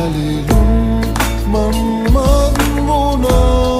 සැලිලුම් මම්මත් වුණා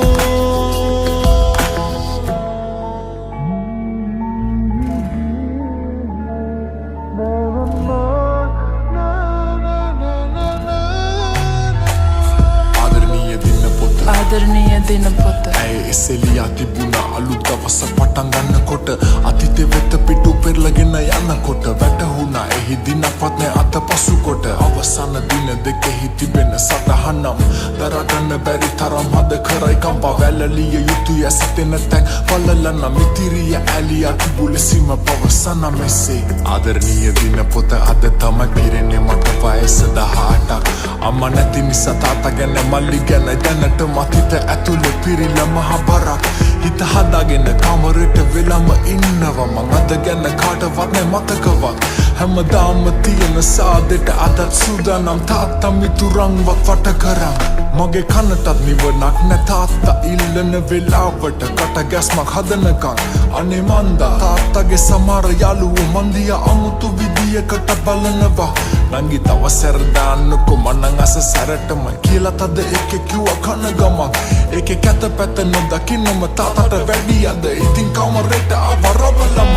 ආදරණීය දිනපොත ඇය එසෙලියා තිබුණා අලුත් දවසක් පටන් ගන්නකොට අතීතෙ වෙත පිටු පෙරලගෙන යනකොට වැටහුණා එහි දිනපත් නැ අතපසු කොට අවසාන දින දෙකෙහි තිබෙන සටහනම් දරගන්න බැරි තරම් හද කරයි කම්පා වැළලිය යුතුය සිතෙන තැන් පළලන මිතිරිය ඇලියා තිබු ලෙසින්ම පවසන මෙසේ ආදරණීය දිනපොත අද තමයි පිරෙන්නේ මට වයස 18ක් අම්මා නැති නිසා තාත්තා ගැන මල්ලි ගැන දැනට මතිත ඇතුළේ පිරිලා මහ බරක් හිත හදාගෙන කාමරෙට වෙලම ඉන්නවා මං අද ගැන කාටවත් නැ මතකවත් හැමදාම තියෙන සාදෙට අදත් සූදානම් තාත්තා මිතුරන්වත් වට කරන් මගේ කනටත් නිවනක් නැ තාත්තා ඉල්ලන වෙලාවට කට ගැස්මක් හදනකන් අනේ මන්දා තාත්තගේ සමහර යාළුවෝ මන්දිය අමුතු විදියකට බලනවා නංගි තව සැර දාන්නකෝ මනං අස සැරටම කියලා තද එකේ කිව්වා කන ගමන් ඒකේ කැත පැත නොදකින්නම තාත්තට වැඩි අද ඉතින් කමරේට ආව රබලම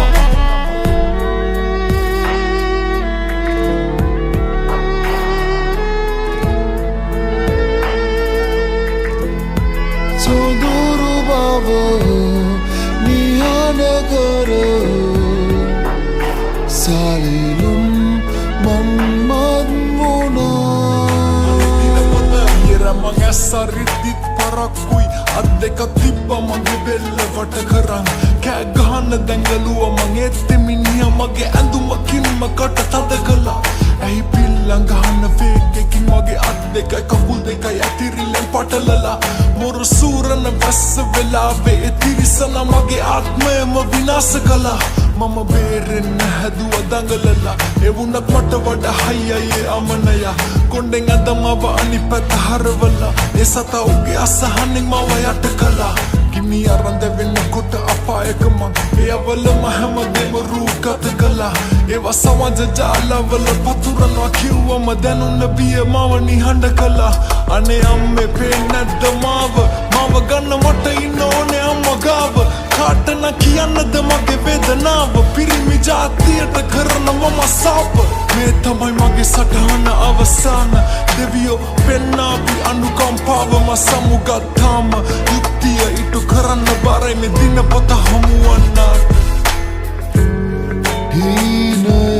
සොඳුරු බව නිහඬ කර සැලිලුම් මම්මත් වුණා මං ඇස්සරිද්දිත් පරක්කුයි අත් දෙක තිබ්බ මගේ බෙල්ල වට කරන් කෑ ගහන්න දැඟලුව මං එත්තෙ මිනිහා මගේ ඇඳුමකින්ම කට තද කළා ඇයි පිල්ලං ගහන්න වේගෙකින් මගේ අත් දෙකයි කකුල් දෙකයි ඇතිරිල්ලෙන් පටලලා මොරු සූරන වැස්ස වෙලාවේ එතිරිසන මගේ ආත්මයම විනාශ කළා මම බේරෙන්න හැදුව දඟලලා එවුනත් මට වඩා හයියයේ අමනයා කොණ්ඩෙන් ඇදමව අනිත් පැත්ත හරවලා ඒ සතා උගේ අසහනෙන් මව යට කළා ගිනි අරන් දෙවෙනකොට අපායක මං එයවලම හැමදේම රූගත කළා ඒවා සමාජ ජාලවල පතුරනවා කිව්වම දැනුන්න බිය මව නිහඬ කළා අනේ අම්මේ පේන්නේ නැද්ද මාව ගන්න මට ඉන්න ඕනේ අම්මා ගාව කාටන කියන්නද මගේ වේදනාව පිරිමි ජාතියට කරන මම සාප මේ තමයි මගේ සටහන අවසාන දෙවියෝ පෙන්නාපු අනුකම්පාව ම සමුගත්තාම යුක්තිය ඉටු කරන්න බරයි මේ දිනපොත හමුවන්නට හීනය